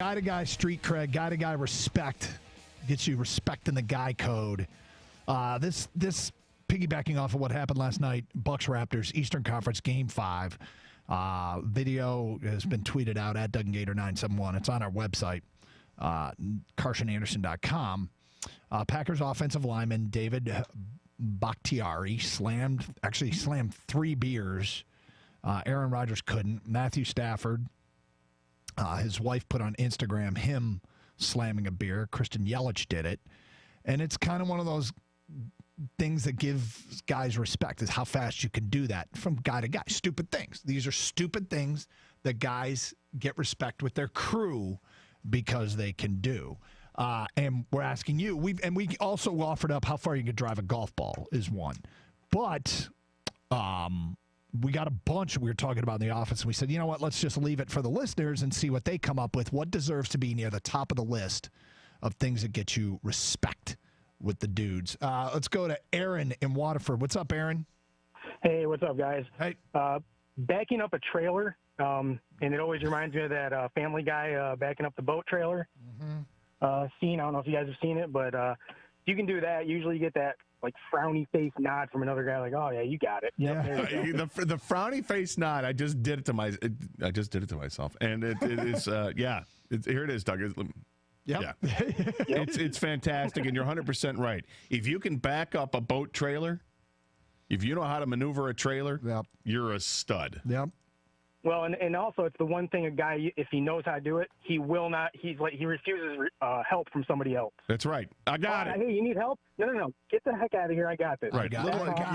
Guy-to-guy street cred, guy-to-guy respect gets you respect in the guy code. This piggybacking off of what happened last night, Bucks Raptors Eastern Conference Game 5. Video has been tweeted out at DugganGator971. It's on our website, KarschandAnderson.com. Packers offensive lineman David Bakhtiari slammed 3 beers. Aaron Rodgers couldn't. Matthew Stafford, his wife put on Instagram him slamming a beer. Kristen Yelich did it. And it's kind of one of those things that gives guys respect, is how fast you can do that from guy to guy. Stupid things. These are stupid things that guys get respect with their crew because they can do. And we're asking you, we also offered up how far you can drive a golf ball is one. But we got a bunch we were talking about in the office, and we said, you know what, let's just leave it for the listeners and see what they come up with. What deserves to be near the top of the list of things that get you respect with the dudes? Let's go to Aaron in Waterford. What's up, Aaron? Hey, what's up, guys? Hey. Backing up a trailer, and it always reminds me of that Family Guy backing up the boat trailer scene. I don't know if you guys have seen it, but if you can do that, usually you get that like frowny face nod from another guy, like, "Oh yeah, you got it." Yeah. The frowny face nod. I just did it to myself, and it is here it is, Doug. Yep. Yeah, it's fantastic, and you're 100% right. If you can back up a boat trailer, if you know how to maneuver a trailer, you're a stud. Yep. Well, and also it's the one thing a guy, if he knows how to do it, he will not. He refuses help from somebody else. That's right. I got it. Hey, you need help? No. Get the heck out of here. I got this. Right. You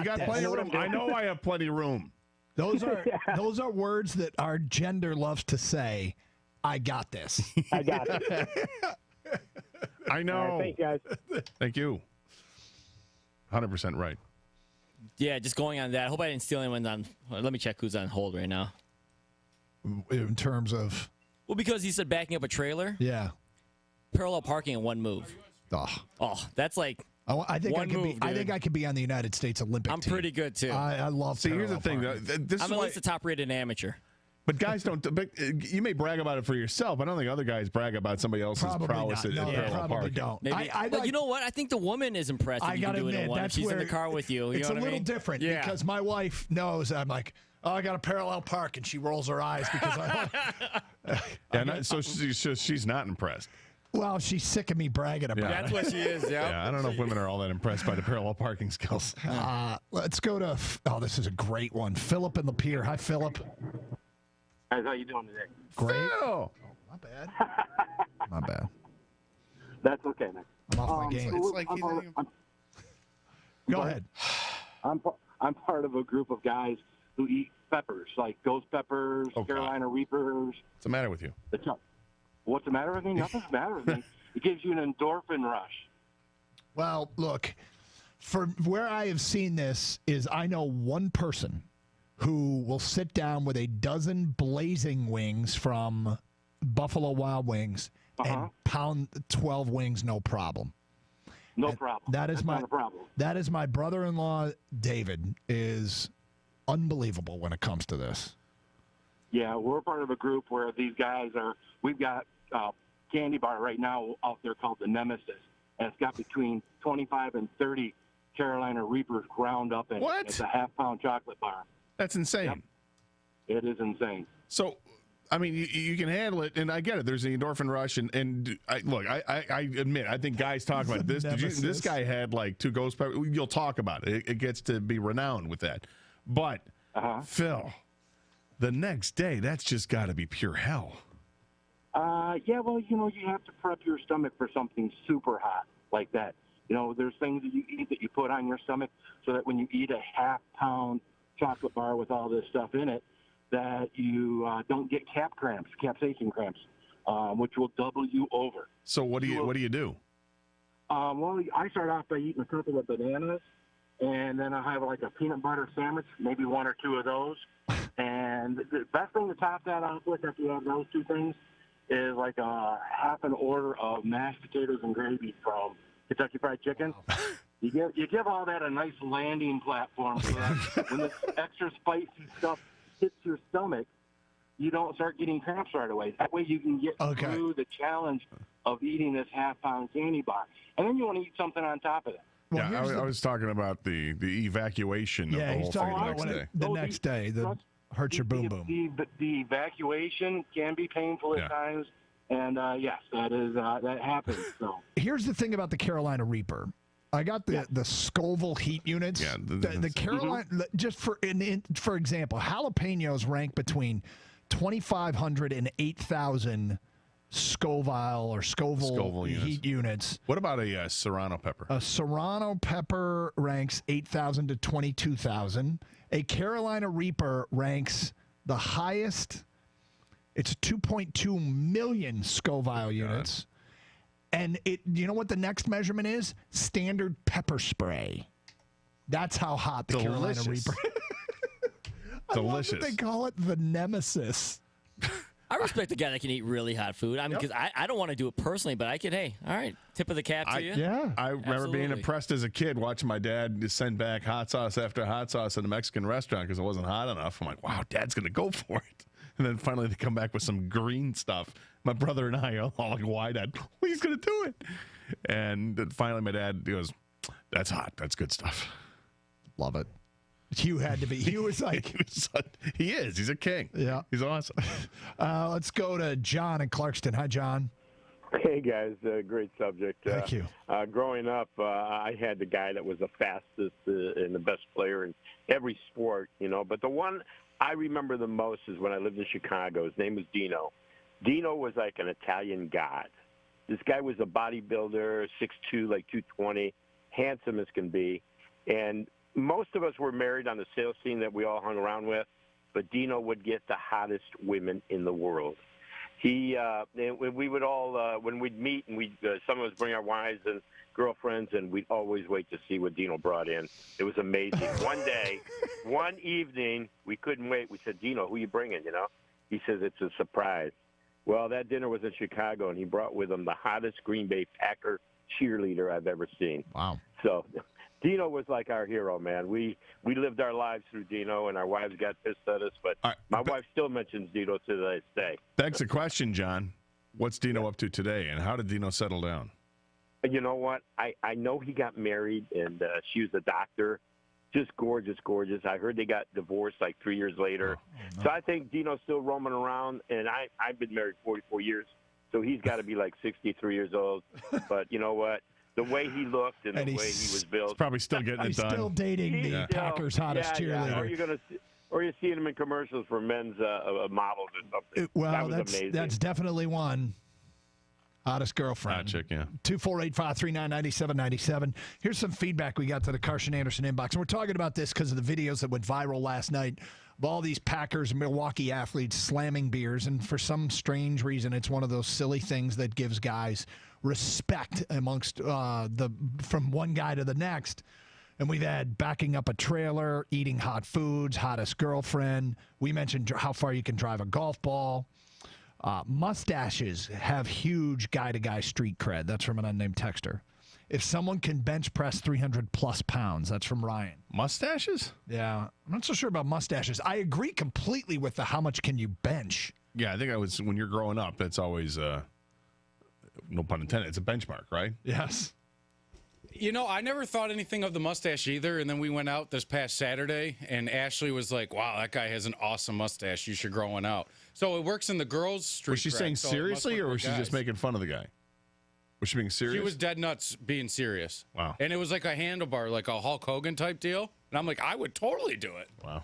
got plenty of room. I know I have plenty of room. Those are words that our gender loves to say. I got this. I got it. I know. All right, thanks, guys. Thank you. 100% right. Yeah, just going on that. I hope I didn't steal anyone's on. Let me check who's on hold right now. In terms of? Well, because he said backing up a trailer. Yeah. Parallel parking in one move. Oh, that's like I think one move, I think I could be on the United States Olympic team. I'm pretty good, too. I love See, here's the thing. I'm at least a top-rated amateur. But guys don't. But you may brag about it for yourself. I don't think other guys brag about somebody else's prowess at parallel parking. Don't. Maybe, but you know what? I think the woman is impressed if you can do it in one. She's in the car with you. It's know a little different because my wife knows I'm like, oh, I got a parallel park, and she rolls her eyes because so she's not impressed. Well, she's sick of me bragging about it. That's what she is, Yeah, I don't know if women are all that impressed by the parallel parking skills. Let's go to, this is a great one. Philip in the Pier. Hi, Philip. Guys, how you doing today? Great. Phil! Not bad. Not bad. That's okay, man. I'm off my game. Go ahead. I'm part of a group of guys who eat peppers, like ghost peppers, Carolina Reapers. What's the matter with you? What's the matter with me? Nothing's the matter with me. It gives you an endorphin rush. Well, look, for where I have seen this is I know one person who will sit down with a dozen blazing wings from Buffalo Wild Wings and pound 12 wings, no problem. No problem. That's not a problem. That is my brother-in-law, David, is unbelievable when it comes to this. Yeah, we're part of a group where these guys we've got a candy bar right now out there called the Nemesis, and it's got between 25 and 30 Carolina Reapers ground up in it. What? It's a half-pound chocolate bar. That's insane. Yep. It is insane. So, I mean, you can handle it, and I get it. There's the endorphin rush, and I admit, I think guys talk about this. This guy had like 2 ghost peppers. You'll talk about it. It gets to be renowned with that. But, Phil, the next day, that's just got to be pure hell. Yeah, well, you have to prep your stomach for something super hot like that. There's things that you eat that you put on your stomach so that when you eat a half-pound chocolate bar with all this stuff in it, that you don't get capsaicin cramps, which will double you over. So what do you do? Well, I start off by eating a couple of bananas, and then I have like a peanut butter sandwich, maybe 1 or 2 of those. And the best thing to top that off with after you have those 2 things is like a half an order of mashed potatoes and gravy from Kentucky Fried Chicken. You give all that a nice landing platform so that when this extra spicy stuff hits your stomach, you don't start getting cramps right away. That way you can get through the challenge of eating this half-pound candy bar. And then you want to eat something on top of that. Well, yeah, I was talking about the evacuation of the whole thing the next day. The next day, that hurts your boom boom. The evacuation can be painful at times, and yes, that happens. So here's the thing about the Carolina Reaper. I got the Scoville heat units. Yeah, the Carolina, just for example, jalapenos rank between 2,500 and 8,000 Scoville heat units. What about a Serrano pepper? A Serrano pepper ranks 8,000 to 22,000. A Carolina Reaper ranks the highest. It's 2.2 million Scoville units. And you know what the next measurement is? Standard pepper spray. That's how hot the Carolina Reaper. Delicious. They call it the nemesis. I respect the guy that can eat really hot food. I mean, because I don't want to do it personally, but I can. Hey, all right, tip of the cap to you. Yeah, I remember being impressed as a kid watching my dad send back hot sauce after hot sauce at a Mexican restaurant because it wasn't hot enough. I'm like, wow, Dad's gonna go for it. And then finally they come back with some green stuff. My brother and I are all like, why, Dad? Well, he's going to do it. And then finally my dad goes, that's hot. That's good stuff. Love it. Hugh had to be. He was like. He is. He's a king. Yeah. He's awesome. Let's go to John in Clarkston. Hi, John. Hey, guys. Great subject. Thank you. Growing up, I had the guy that was the fastest and the best player in every sport, But the one I remember the most is when I lived in Chicago. His name was Dino. Dino was like an Italian god. This guy was a bodybuilder, 6'2", like 220, handsome as can be. And most of us were married on the sales team that we all hung around with, but Dino would get the hottest women in the world. We would all, when we'd meet and some of us bring our wives and girlfriends, and we'd always wait to see what Dino brought in. It was amazing. One evening, we couldn't wait. We said, Dino, who you bringing, He says, it's a surprise. Well, that dinner was in Chicago, and he brought with him the hottest Green Bay Packer cheerleader I've ever seen. Wow. So Dino was like our hero, man. We lived our lives through Dino, and our wives got pissed at us, but my wife still mentions Dino to this day. Begs the question, John. What's Dino up to today, and how did Dino settle down? You know what? I know he got married, and she was a doctor. Just gorgeous, gorgeous. I heard they got divorced like 3 years later. Oh, no. So I think Dino's still roaming around, and I've been married 44 years, so he's got to be like 63 years old. But you know what? The way he looked and the way he was built. He's probably still getting it done. He's still dating the Packers' hottest cheerleader. Yeah. Or you're seeing him in commercials for men's models or something. Well, that was amazing. That's definitely one. Hottest girlfriend. Hot chick, yeah. 248-539-9797. Here's some feedback we got to the Karsch and Anderson inbox. And we're talking about this because of the videos that went viral last night of all these Packers and Milwaukee athletes slamming beers. And for some strange reason, it's one of those silly things that gives guys respect amongst from one guy to the next. And we've had backing up a trailer, eating hot foods, hottest girlfriend. We mentioned how far you can drive a golf ball. Mustaches have huge guy-to-guy street cred. That's from an unnamed texter. If someone can bench press 300-plus pounds, that's from Ryan. Mustaches? Yeah. I'm not so sure about mustaches. I agree completely with the how much can you bench. Yeah, I think when you're growing up, that's always, no pun intended, it's a benchmark, right? Yes. I never thought anything of the mustache either, and then we went out this past Saturday, and Ashley was like, wow, that guy has an awesome mustache. You should grow one out. So it works in the girls' street. Was she saying seriously, or was she just making fun of the guy? Was she being serious? She was dead nuts being serious. Wow. And it was like a handlebar, like a Hulk Hogan type deal. And I'm like, I would totally do it. Wow.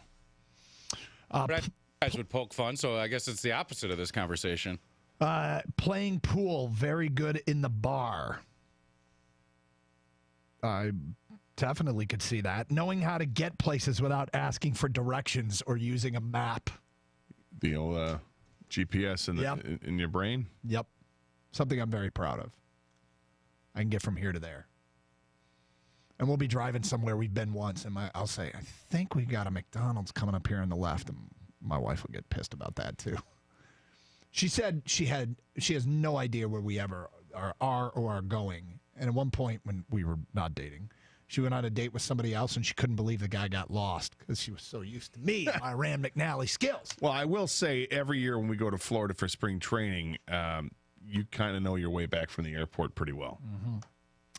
But I think guys would poke fun, so I guess it's the opposite of this conversation. Playing pool, very good in the bar. I definitely could see that. Knowing how to get places without asking for directions or using a map. The old GPS in your brain? Yep. Something I'm very proud of. I can get from here to there. And we'll be driving somewhere we've been once, and I'll say, I think we got a McDonald's coming up here on the left, and my wife will get pissed about that too. She said she has no idea where we ever are or are going. And at one point when we were not dating, She went on a date with somebody else, and she couldn't believe the guy got lost because she was so used to me and my Rand McNally skills. Well, I will say every year when we go to Florida for spring training, you kind of know your way back from the airport pretty well.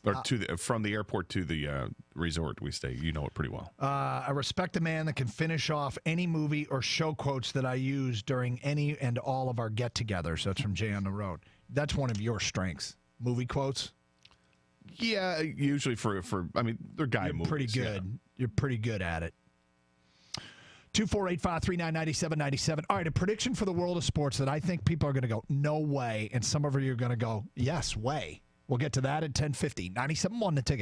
Or from the airport to the resort we stay. You know it pretty well. I respect a man that can finish off any movie or show quotes that I use during any and all of our get-togethers. That's from Jay on the Road. That's one of your strengths. Movie quotes? Yeah, usually for I mean, they're guy You're movies. pretty good. Yeah. You're pretty good at it. 248-539-9797. All right, a prediction for the world of sports that I think people are going to go, no way, and some of you are going to go, yes, way. We'll get to that at 10:50. 97.1 The Ticket.